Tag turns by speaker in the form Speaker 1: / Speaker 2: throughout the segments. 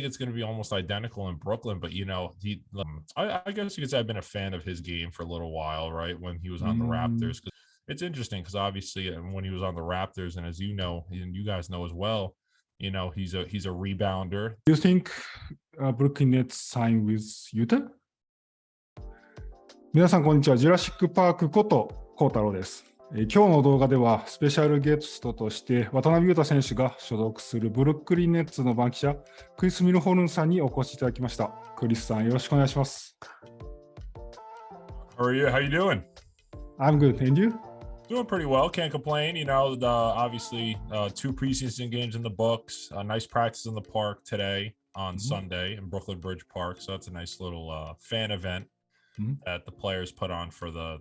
Speaker 1: it's going to be almost identical in Brooklyn, but I guess you could say I've been a fan of his game for a little while, right? When he was on the Raptors, because it's interesting because obviously when he was on the Raptors, and as you know, and you guys know as well, he's a rebounder.
Speaker 2: Do you think Brooklyn Nets sign with Utah? 皆さんこんにちは。ジュラシックパークことコータローです。今日の動画ではスペシャルゲストとして渡邊雄太選手が所属するブルックリンネッツの番記者クリス・ミルホルンさんにお越しいただきました。クリスさんよろしくお願いします。
Speaker 1: How are you? How you doing?
Speaker 2: I'm good. And you?
Speaker 1: Doing pretty well. Can't complain. Obviously 2 preseason games in the books. Nice practice in the park today on Sunday in Brooklyn Bridge Park. So that's a nice little fan event that the players put on for the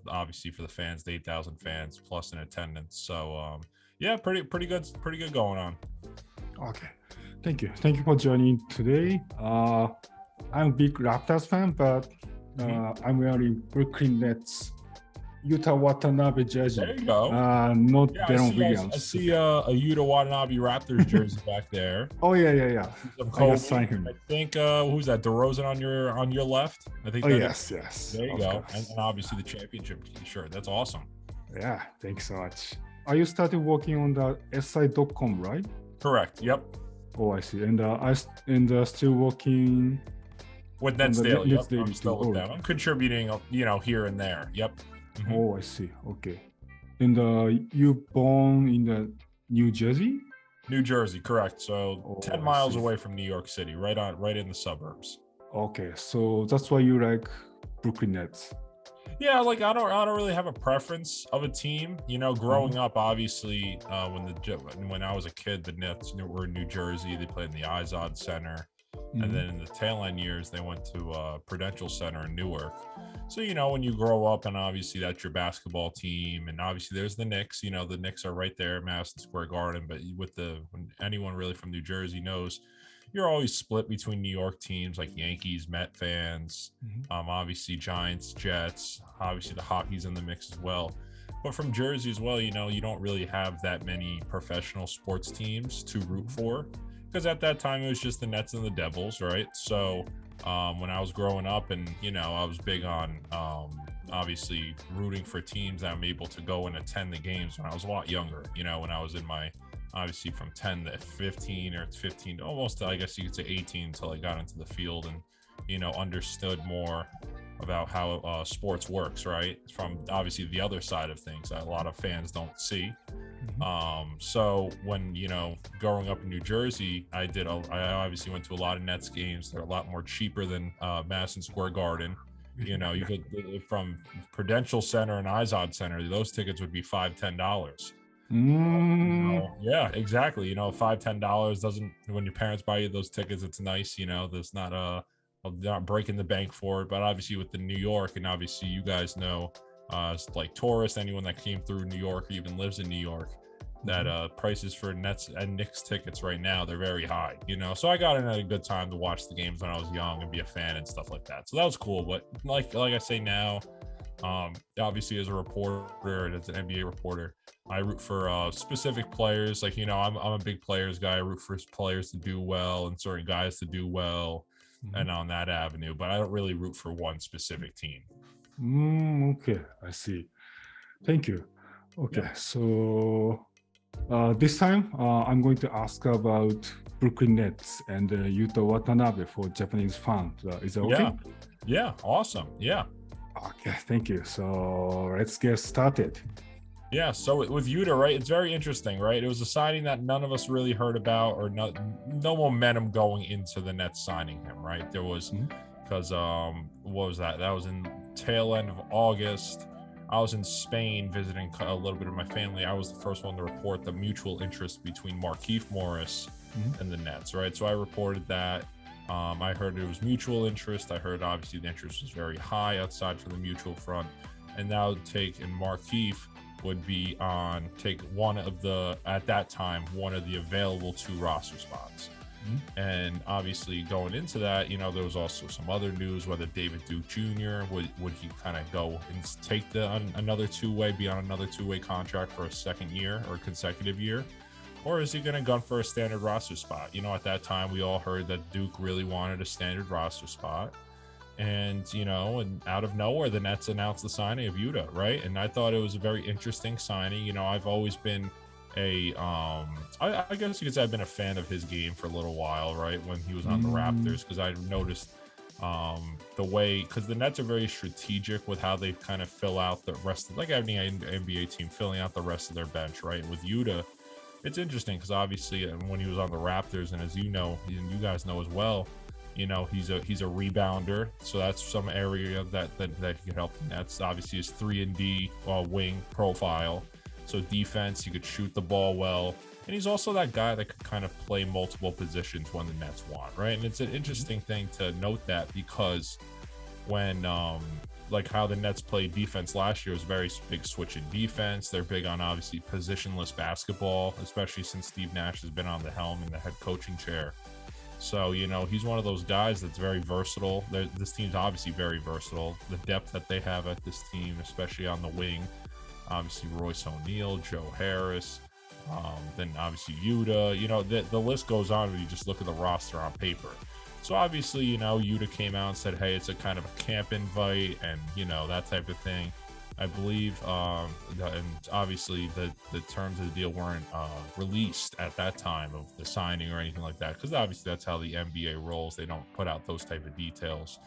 Speaker 1: fans, the 8,000 fans plus in attendance. So pretty good going on.
Speaker 2: Okay, thank you for joining today. I'm a big Raptors fan, but I'm wearing Brooklyn Nets Yuta Watanabe jersey.
Speaker 1: There you go.
Speaker 2: Not Deron Williams.
Speaker 1: I see a Yuta Watanabe Raptors jersey back there.
Speaker 2: Oh yeah.
Speaker 1: I signed him. I think who's that? DeRozan on your left. I think.
Speaker 2: Yes.
Speaker 1: There you go. And obviously the championship T-shirt. That's awesome.
Speaker 2: Yeah, thanks so much. Are you started working on the si.com, right?
Speaker 1: Correct. Yep.
Speaker 2: Oh, I see. And still working
Speaker 1: with Nets Daily.
Speaker 2: Nets Daily.
Speaker 1: I'm still with them. I'm contributing, here and there. Yep. Mm-hmm.
Speaker 2: Oh, I see. Okay. And you born in the New Jersey?
Speaker 1: New Jersey, correct. So 10 miles away from New York City, right in the suburbs.
Speaker 2: Okay, so that's why you like Brooklyn Nets.
Speaker 1: Yeah, I don't really have a preference of a team. Growing up, obviously, when I was a kid, the Nets were in New Jersey. They played in the Izod Center. And then in the tail end years, they went to Prudential Center in Newark. So, when you grow up and obviously that's your basketball team, and obviously there's the Knicks, the Knicks are right there at Madison Square Garden. But when anyone really from New Jersey knows, you're always split between New York teams like Yankees, Met fans, obviously Giants, Jets, obviously the hockey's in the mix as well. But from Jersey as well, you don't really have that many professional sports teams to root for. Because at that time, it was just the Nets and the Devils, right? So when I was growing up and, I was big on obviously rooting for teams that I'm able to go and attend the games when I was a lot younger, when I was in my, obviously from 10 to 15 or 15 to almost, I guess you could say 18 until I got into the field and, understood more about how sports works, right? From obviously the other side of things that a lot of fans don't see. So when, growing up in New Jersey, I obviously went to a lot of Nets games. They're a lot more cheaper than Madison Square Garden. You could, from Prudential Center and Izod Center, those tickets would be $5-10. Yeah, exactly. $5-10 doesn't, when your parents buy you those tickets, it's nice, there's not breaking the bank for it. But obviously with the New York, and obviously you guys know, like tourists, anyone that came through New York or even lives in New York, that prices for Nets and Knicks tickets right now, they're very high, so I got in at a good time to watch the games when I was young and be a fan and stuff like that. So that was cool. But like I say now, obviously as a reporter and as an NBA reporter, I root for specific players. Like, I'm a big players guy. I root for players to do well and certain guys to do well and on that avenue, but I don't really root for one specific team.
Speaker 2: Okay, I see. Thank you. Okay, so this time I'm going to ask about Brooklyn Nets and Yuta Watanabe for Japanese fans. Is that okay?
Speaker 1: Yeah, awesome. Yeah.
Speaker 2: Okay, thank you. So let's get started.
Speaker 1: Yeah, so with Yuta, right, it's very interesting, right? It was a signing that none of us really heard about, or no momentum going into the Nets signing him, right? There was, because what was that? That was in tail end of August. I was in Spain visiting a little bit of my family. I was the first one to report the mutual interest between Markieff Morris and the Nets, right? So I reported that. I heard it was mutual interest. I heard obviously the interest was very high outside for the mutual front. And now Markieff would take one of the available 2 roster spots. And obviously going into that, there was also some other news whether David Duke Jr. would he kind of go and take another 2-way, be on another 2-way contract for a second year or consecutive year. or is he going to gun for a standard roster spot? You know, at that time, we all heard that Duke really wanted a standard roster spot. And, you know, and out of nowhere, the Nets announced the signing of Yuta, right? And I thought it was a very interesting signing. You know, I've always been I guess you could say I've been a fan of his game for a little while, right? When he was on the Raptors, because I noticed the way, because the Nets are very strategic with how they kind of fill out the rest of, like any NBA team, filling out the rest of their bench, right? With Yuta, it's interesting because obviously when he was on the Raptors, and as you know, and you guys know as well, you know, he's a rebounder, so that's some area that he can help the Nets. Obviously, his 3-and-D wing profile, so defense, he could shoot the ball well, and he's also that guy that could kind of play multiple positions when the Nets want, right? And it's an interesting thing to note that, because when like how the Nets played defense last year was very big switch in defense. They're big on obviously positionless basketball, especially since Steve Nash has been on the helm in the head coaching chair. So, you know, he's one of those guys that's very versatile. This team's obviously very versatile. The depth that they have at this team, especially on the wing, obviously Royce O'Neal, Joe Harris, then obviously Yuta, you know, the list goes on when you just look at the roster on paper. So obviously, you know, Yuta came out and said, hey, it's a kind of a camp invite and, you know, that type of thing. I believe, and obviously the terms of the deal weren't released at that time of the signing or anything like that, because obviously that's how the NBA rolls. They don't put out those type of details.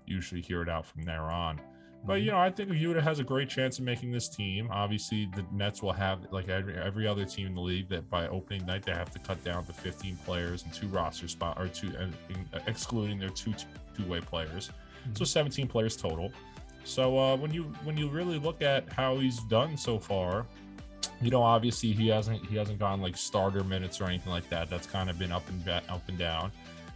Speaker 1: Usually hear it out from there on. But, you know, I think Yuta has a great chance of making this team. Obviously, the Nets will have, like every other team in the league, that by opening night, they have to cut down to 15 players and 2 roster spot, or 2, excluding their two-way players. So 17 players total. So when you really look at how he's done so far, you know, obviously he hasn't gone like starter minutes or anything like that. That's kind of been up and down.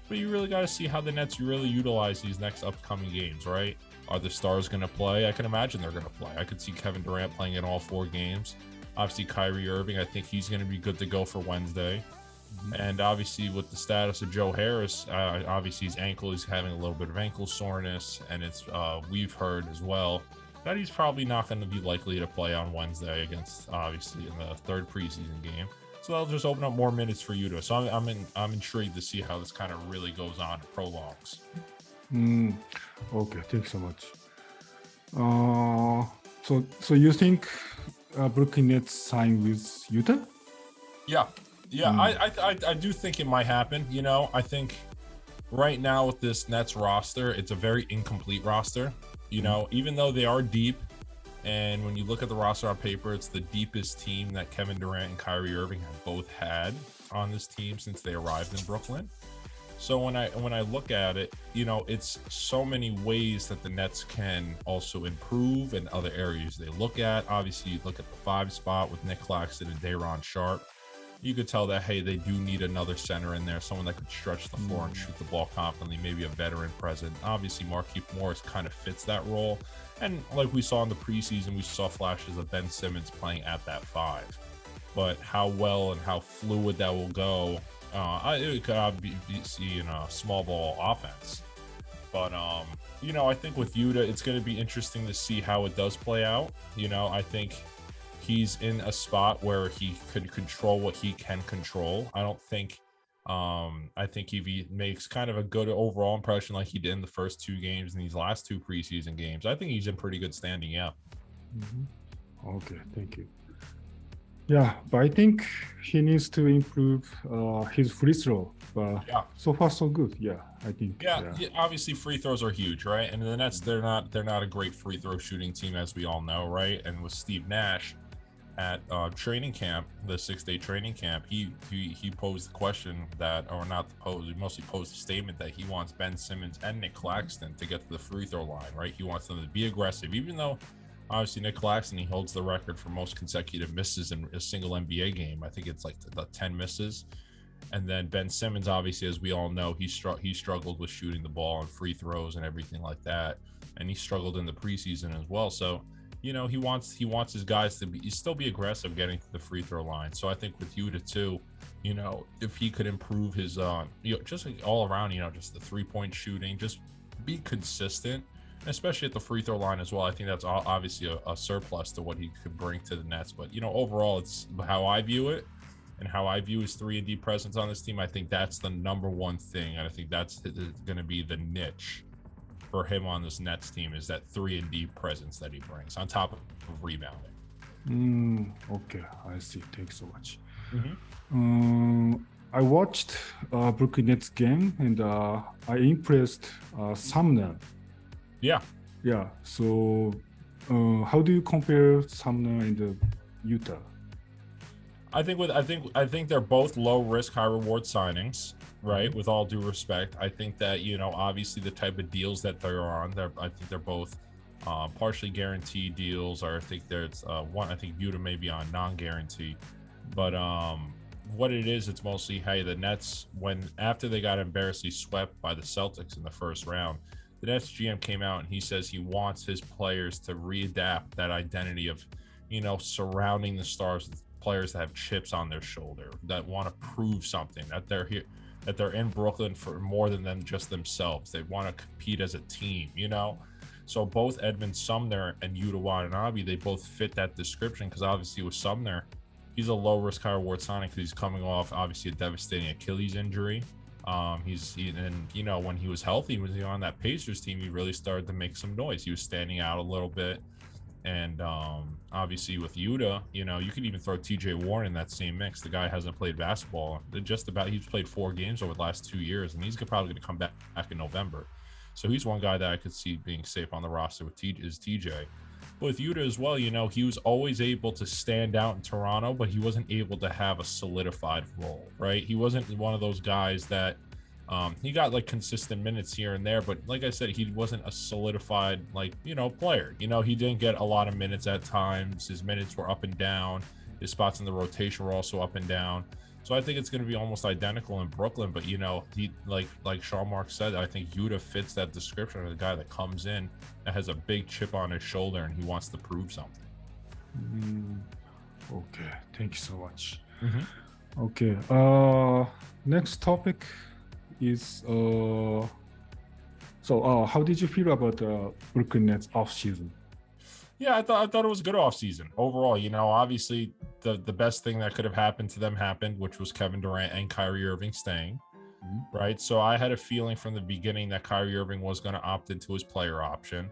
Speaker 1: But you really got to see how the Nets really utilize these next upcoming games, right? Are the stars going to play? I can imagine they're going to play. I could see Kevin Durant playing in all 4 games. Obviously, Kyrie Irving, I think he's going to be good to go for Wednesday. And obviously, with the status of Joe Harris, obviously his ankle, he's having a little bit of ankle soreness. And it's we've heard as well that he's probably not going to be likely to play on Wednesday against, obviously, in the 3rd preseason game. So that'll just open up more minutes for Yuta. So I'm intrigued to see how this kind of really goes on and prolongs.
Speaker 2: Okay, thanks so much. So you think Brooklyn Nets sign with Yuta?
Speaker 1: Yeah, I do think it might happen. You know, I think right now with this Nets roster, it's a very incomplete roster. You know, even though they are deep, and when you look at the roster on paper, it's the deepest team that Kevin Durant and Kyrie Irving have both had on this team since they arrived in Brooklyn. So when I look at it, you know, it's so many ways that the Nets can also improve and other areas they look at. Obviously, you look at the 5 spot with Nick Claxton and Day'Ron Sharpe. You could tell that, hey, they do need another center in there, someone that could stretch the floor and shoot the ball confidently, maybe a veteran present. Obviously, Markieff Morris kind of fits that role. And like we saw in the preseason, we saw flashes of Ben Simmons playing at that 5. But how well and how fluid that will go, it could be seeing a small ball offense. But, you know, I think with Yuta, it's going to be interesting to see how it does play out. You know, I think he's in a spot where he could control what he can control. I think if he makes kind of a good overall impression like he did in the first 2 games and these last 2 preseason games, I think he's in pretty good standing, yeah.
Speaker 2: Okay, thank you. Yeah, but I think he needs to improve his free throw. But so far so good. Yeah, I think.
Speaker 1: Yeah, obviously free throws are huge, right? And the Nets, they're not a great free throw shooting team, as we all know, right? And with Steve Nash at training camp, the 6-day training camp, he posed the question that, or not he mostly posed a statement that he wants Ben Simmons and Nick Claxton to get to the free throw line, right? He wants them to be aggressive, even though obviously Nick Claxton, he holds the record for most consecutive misses in a single NBA game. I think it's like the 10 misses. And then Ben Simmons, obviously, as we all know, he struggled with shooting the ball and free throws and everything like that. And he struggled in the preseason as well. So, you know, he wants his guys to still be aggressive getting to the free throw line. So I think with Yuta too, you know, if he could improve his, you know, just like all around, you know, just the 3-point shooting, just be consistent, especially at the free throw line as well. I think that's obviously a surplus to what he could bring to the Nets. But, you know, overall, it's how I view it. and how I view his 3-and-D presence on this team, I think that's the number one thing. And I think that's going to be the niche for him on this Nets team, is that 3-and-D presence that he brings on top of rebounding.
Speaker 2: Okay, I see. Thanks so much.
Speaker 1: Mm-hmm.
Speaker 2: I watched Brooklyn Nets game and I impressed Sumner.
Speaker 1: Yeah.
Speaker 2: So how do you compare Sumner and Utah?
Speaker 1: I think they're both low risk, high reward signings, right? With all due respect, I think that, you know, obviously the type of deals that they're on, I think they're both partially guaranteed deals, or I think there's one. I think Utah may be on non-guarantee, but what it is, it's mostly, hey, the Nets, after they got embarrassingly swept by the Celtics in the first round, the Nets GM came out and he says he wants his players to readapt that identity of, you know, surrounding the stars with players that have chips on their shoulder, that want to prove something, that they're here, that they're in Brooklyn for more than them just themselves. They want to compete as a team, you know? So both Edmund Sumner and Yuta Watanabe, they both fit that description, because obviously with Sumner, he's a low risk, high reward signing because he's coming off obviously a devastating Achilles injury. And you know, when he was healthy, when he was on that Pacers team, he really started to make some noise. He was standing out a little bit. And obviously with Yuta, you know, you could even throw TJ Warren in that same mix. The guy hasn't played basketball. He's played 4 games over the last 2 years, and he's probably going to come back in November. So he's one guy that I could see being safe on the roster with TJ. But with Yuta as well, you know, he was always able to stand out in Toronto, but he wasn't able to have a solidified role, right? He wasn't one of those guys that he got like consistent minutes here and there, but like I said, he wasn't a solidified, like, you know, player. You know, he didn't get a lot of minutes at times. His minutes were up and down. His spots in the rotation were also up and down. So I think it's going to be almost identical in Brooklyn. But, you know, he like Sean Mark said, I think Yuta fits that description of the guy that comes in that has a big chip on his shoulder and he wants to prove something.
Speaker 2: Okay, thank you so much.
Speaker 1: Mm-hmm.
Speaker 2: Okay, next topic is how did you feel about the Brooklyn Nets off season?
Speaker 1: Yeah, I thought it was a good offseason overall. You know, obviously the best thing that could have happened to them happened, which was Kevin Durant and Kyrie Irving staying, right? So I had a feeling from the beginning that Kyrie Irving was going to opt into his player option.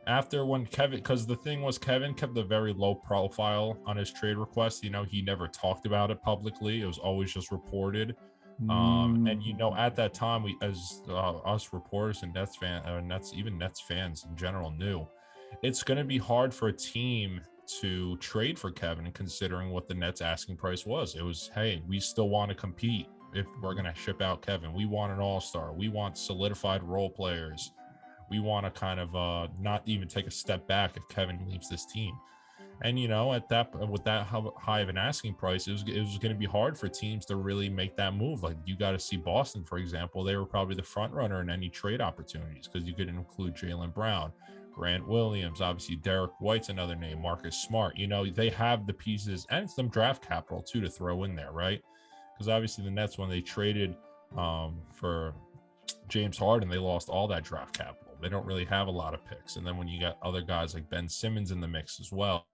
Speaker 1: Because the thing was, Kevin kept a very low profile on his trade request. You know, he never talked about it publicly. It was always just reported. And you know, at that time, we, as us reporters and Nets fans in general, knew it's going to be hard for a team to trade for Kevin, considering what the Nets asking price was. It was, hey, we still want to compete if we're going to ship out Kevin. We want an all-star. We want solidified role players. We want to kind of not even take a step back if Kevin leaves this team. And, you know, with that high of an asking price, it was going to be hard for teams to really make that move. Like, you got to see Boston, for example. They were probably the front runner in any trade opportunities, because you could include Jaylen Brown, Grant Williams, obviously Derek White's another name, Marcus Smart. You know, they have the pieces and some draft capital too to throw in there, right? Because obviously the Nets, when they traded for James Harden, they lost all that draft capital. They don't really have a lot of picks. And then when you got other guys like Ben Simmons in the mix as well,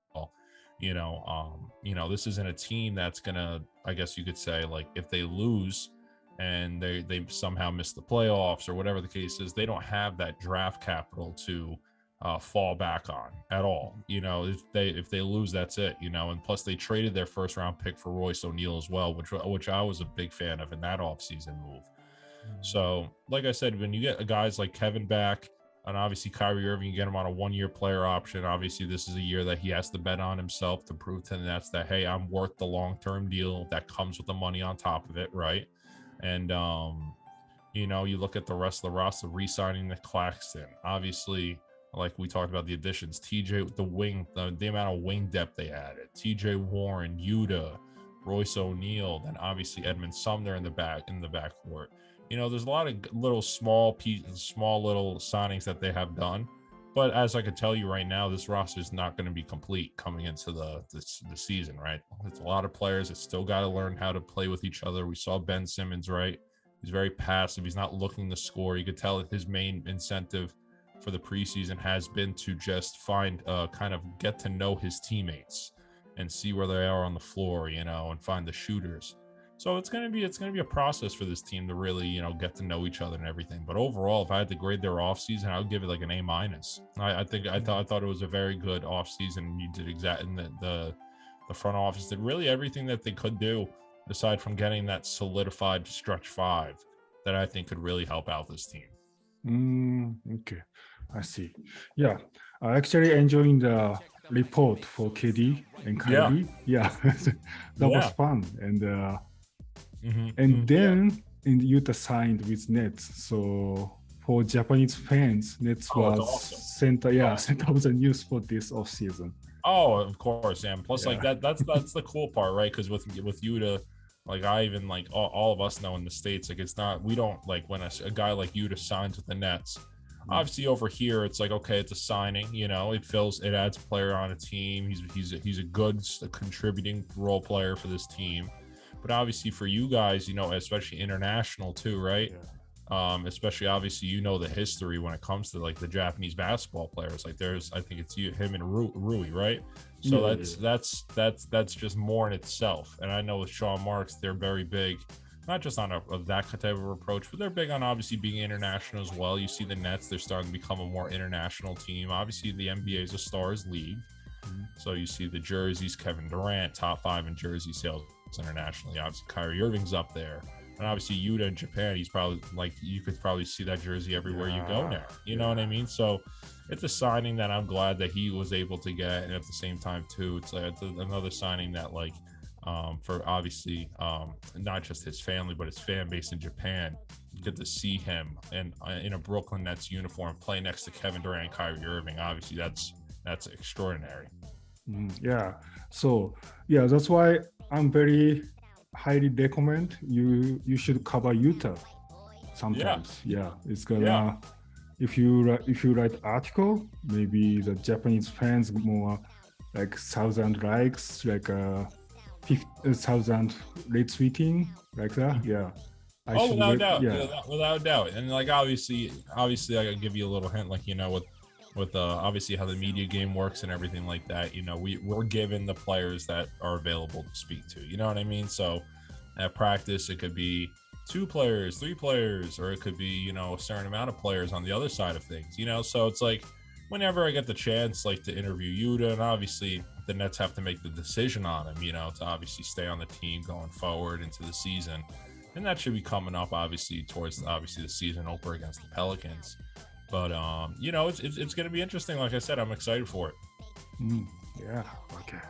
Speaker 1: you know, this isn't a team that's gonna, I guess you could say, like, if they lose and they somehow miss the playoffs or whatever the case is, they don't have that draft capital to fall back on at all. You know, if they lose, that's it. You know, and plus they traded their first round pick for Royce O'Neal as well, which I was a big fan of in that offseason move. So, like I said, when you get guys like Kevin back, and obviously Kyrie Irving, you get him on a 1-year player option. Obviously, this is a year that he has to bet on himself to prove to the Nets that, hey, I'm worth the long-term deal that comes with the money on top of it, right? And, you know, you look at the rest of the roster, re-signing the Claxton. Obviously, like we talked about the additions, TJ, the amount of wing depth they added, TJ Warren, Yuta, Royce O'Neal, then obviously Edmund Sumner in the backcourt. You know, there's a lot of little small little signings that they have done. But as I can tell you right now, this roster is not going to be complete coming into the season, right? It's a lot of players that still got to learn how to play with each other. We saw Ben Simmons, right? He's very passive. He's not looking to score. You could tell that his main incentive for the preseason has been to just kind of get to know his teammates and see where they are on the floor, and find the shooters. So it's gonna be a process for this team to really, get to know each other and everything. But overall, if I had to grade their offseason, I would give it like an A-. I thought it was a very good offseason. You did exactly the front office did really everything that they could do, aside from getting that solidified stretch five that I think could really help out this team.
Speaker 2: Okay, I see. Yeah, I actually enjoying the report for KD and Kyrie. Yeah, that was fun. And then Utah signed with Nets. So for Japanese fans, Nets was
Speaker 1: awesome.
Speaker 2: center of the news for this offseason.
Speaker 1: Oh, of course, and plus like that's the cool part, right? Because with Utah, like I even like all of us know in the States, like it's not, we don't like when a guy like Utah signs with the Nets. Obviously over here it's like, okay, it's a signing, it adds a player on a team. He's a good contributing role player for this team. But obviously for you guys, especially international too, right? Especially obviously the history when it comes to like the Japanese basketball players. Like I think it's him and Rui, right? So that's just more in itself. And I know with Sean Marks, they're very big, not just on that type of approach, but they're big on obviously being international as well. You see the Nets, they're starting to become a more international team. Obviously the NBA is a stars league. So you see the jerseys, Kevin Durant, top 5 in jersey sales internationally. Obviously Kyrie Irving's up there. And obviously Yuta in Japan, he's probably like, you could probably see that jersey everywhere you go now. You know what I mean? So it's a signing that I'm glad that he was able to get. And at the same time too, it's another signing that like, for obviously not just his family, but his fan base in Japan, get to see him and in a Brooklyn Nets uniform play next to Kevin Durant and Kyrie Irving. Obviously that's extraordinary.
Speaker 2: So that's why I'm very highly recommend you should cover Utah sometimes. It's gonna if you write article, maybe the Japanese fans more like 1,000 likes, like 50,000 retweeting, like that.
Speaker 1: Without doubt. And like obviously I gotta give you a little hint, like with obviously how the media game works and everything like that, we're given the players that are available to speak to, you know what I mean? So at practice it could be 2 players, 3 players, or it could be a certain amount of players on the other side of things, so it's like whenever I get the chance like to interview Yuta, and obviously the Nets have to make the decision on him, to obviously stay on the team going forward into the season, and that should be coming up obviously towards the season opener against the Pelicans. But it's going to be interesting. Like I said, I'm excited for it.
Speaker 2: Okay.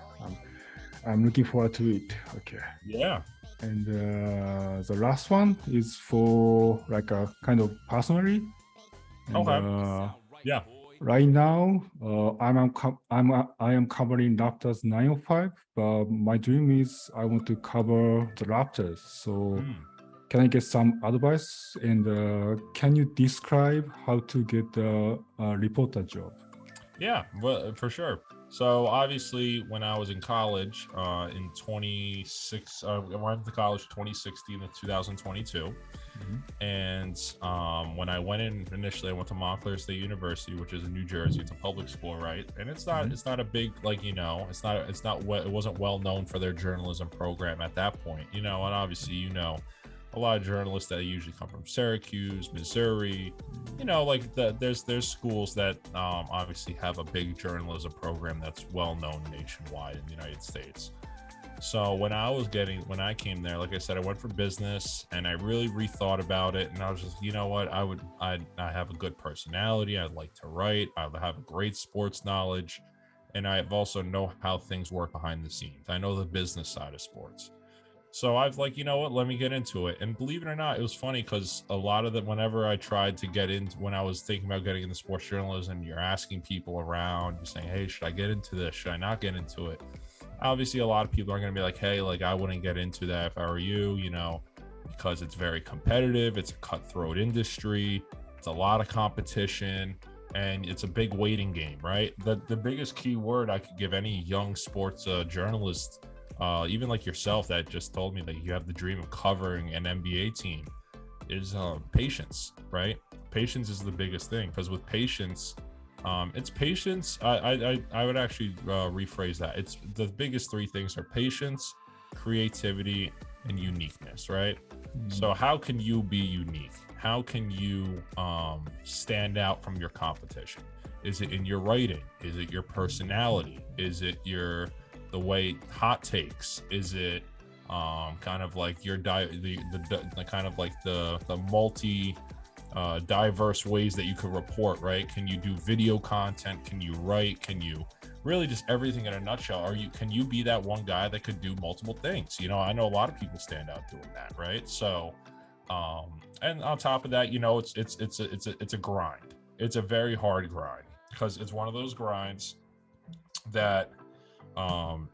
Speaker 2: I'm looking forward to it. Okay.
Speaker 1: Yeah.
Speaker 2: And the last one is for like a kind of personally. And, Right now, I am covering Raptors 905, but my dream is I want to cover the Raptors. So. Can I get some advice? And can you describe how to get a reporter job?
Speaker 1: Yeah, well, for sure. So obviously, when I was in college, I went to college 2016 to 2022, and when I went in initially, I went to Montclair State University, which is in New Jersey. It's a public school, right? And it's not a big it wasn't well known for their journalism program at that point, and obviously a lot of journalists that usually come from Syracuse, Missouri, there's schools that obviously have a big journalism program that's well known nationwide in the United States. So when I came there, like I said, I went for business and I really rethought about it. And I was just, I have a good personality. I'd like to write. I have a great sports knowledge. And I also know how things work behind the scenes. I know the business side of sports. So I've like, let me get into it. And believe it or not, it was funny because a lot of whenever I tried to get into, when I was thinking about getting into sports journalism, you're asking people around, you're saying, hey, should I get into this? Should I not get into it? Obviously, a lot of people are going to be like, hey, like I wouldn't get into that if I were you, because it's very competitive. It's a cutthroat industry. It's a lot of competition and it's a big waiting game, right? The biggest key word I could give any young sports journalist, even like yourself that just told me that you have the dream of covering an NBA team, is patience, right? Patience is the biggest thing, because with patience, It's patience. I would actually rephrase that. It's the biggest three things are patience, creativity, and uniqueness, right? So how can you be unique? How can you stand out from your competition? Is it in your writing? Is it your personality? Is it the way hot takes? Is it kind of like your the kind of like the multi diverse ways that you could report, right? Can you do video content? Can you write? Can you really just everything in a nutshell? Can you be that one guy that could do multiple things? You know, I know a lot of people stand out doing that, right? So and on top of that, you know, it's a grind. It's a very hard grind because it's one of those grinds that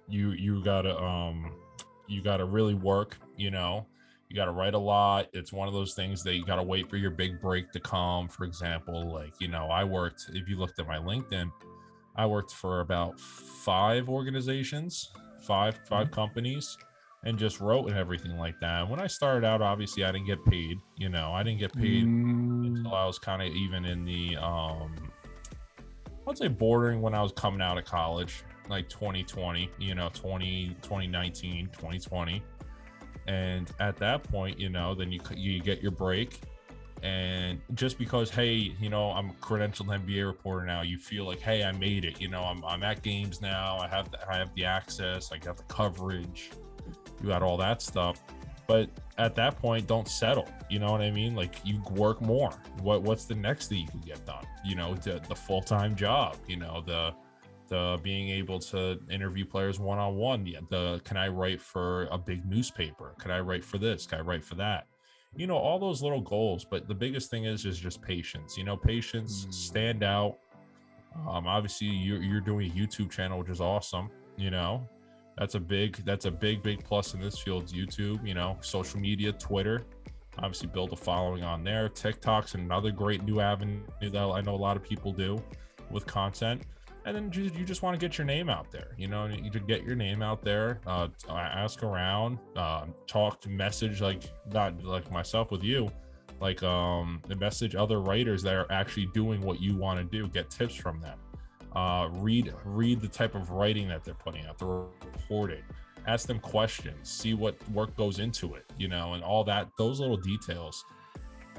Speaker 1: you gotta really work, you know. You got to write a lot. It's one of those things that you got to wait for your big break to come. For example, like, you know, I worked, if you looked at my LinkedIn, I worked for about 5 organizations, five companies, and just wrote and everything like that. And when I started out, obviously I didn't get paid, you know, I didn't get paid until I was kind of even in the, I'd say bordering when I was coming out of college, like 2020, you know, 2019, 2020. And at that point, you know, then you get your break, and just because, hey, you know, I'm a credentialed NBA reporter now, you feel like, hey, I made it. You know, I'm at games now. I have the access. I got the coverage. You got all that stuff. But at that point, don't settle. You know what I mean? Like, you work more. What's the next thing you can get done? You know, the full-time job. You know, the being able to interview players one-on-one. Can I write for a big newspaper? Can I write for this? Can I write for that? You know, all those little goals. But the biggest thing is just patience. You know, patience, stand out. Obviously you're doing a YouTube channel, which is awesome. You know, that's a big plus in this field. YouTube, you know, social media, Twitter, obviously build a following on there. TikTok's another great new avenue that I know a lot of people do with content. And then you just want to get your name out there, you know, you to get your name out there, ask around, talk to message, like not like myself with you, like message other writers that are actually doing what you want to do, get tips from them, read the type of writing that they're putting out, the reporting, ask them questions, see what work goes into it, you know, and all that, those little details.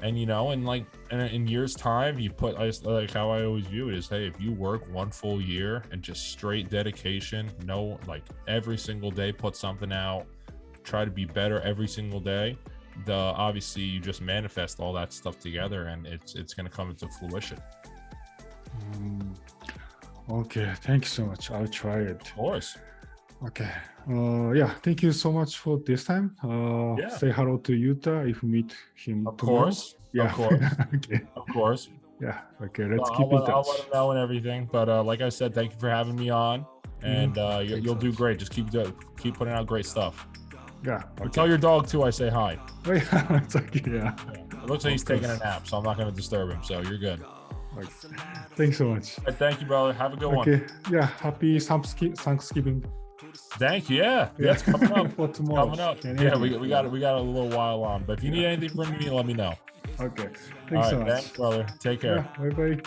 Speaker 1: And, you know, and like in years time, you put, like how I always view it is, hey, if you work one full year and just straight dedication, like every single day, put something out, try to be better every single day, obviously you just manifest all that stuff together, and it's going to come into fruition.
Speaker 2: Okay, thank you so much. I'll try it.
Speaker 1: Of course.
Speaker 2: Okay. Yeah, thank you so much for this time. Say hello to Yuta if you meet him
Speaker 1: Of
Speaker 2: tomorrow.
Speaker 1: Course.
Speaker 2: Yeah.
Speaker 1: Of course.
Speaker 2: Okay.
Speaker 1: Of course.
Speaker 2: Yeah. Okay. Let's keep in touch.
Speaker 1: I'll let him know and everything. But like I said, thank you for having me on. And you'll do great. Just keep putting out great stuff.
Speaker 2: Yeah. Okay.
Speaker 1: Tell your dog too I say hi.
Speaker 2: Oh, yeah, it's okay. Yeah.
Speaker 1: It looks like he's taking a nap, so I'm not going to disturb him. So you're good.
Speaker 2: Okay. Thanks so much.
Speaker 1: Right, thank you, brother. Have a good one.
Speaker 2: Okay. Yeah. Happy Thanksgiving.
Speaker 1: Thank you. Yeah, it's coming up.
Speaker 2: For tomorrow.
Speaker 1: Coming up. Yeah, we got a little while on. But if you need anything from me, let me know.
Speaker 2: Okay.
Speaker 1: All
Speaker 2: Thanks so
Speaker 1: right,
Speaker 2: much.
Speaker 1: thanks, brother. Take care.
Speaker 2: Yeah, bye bye.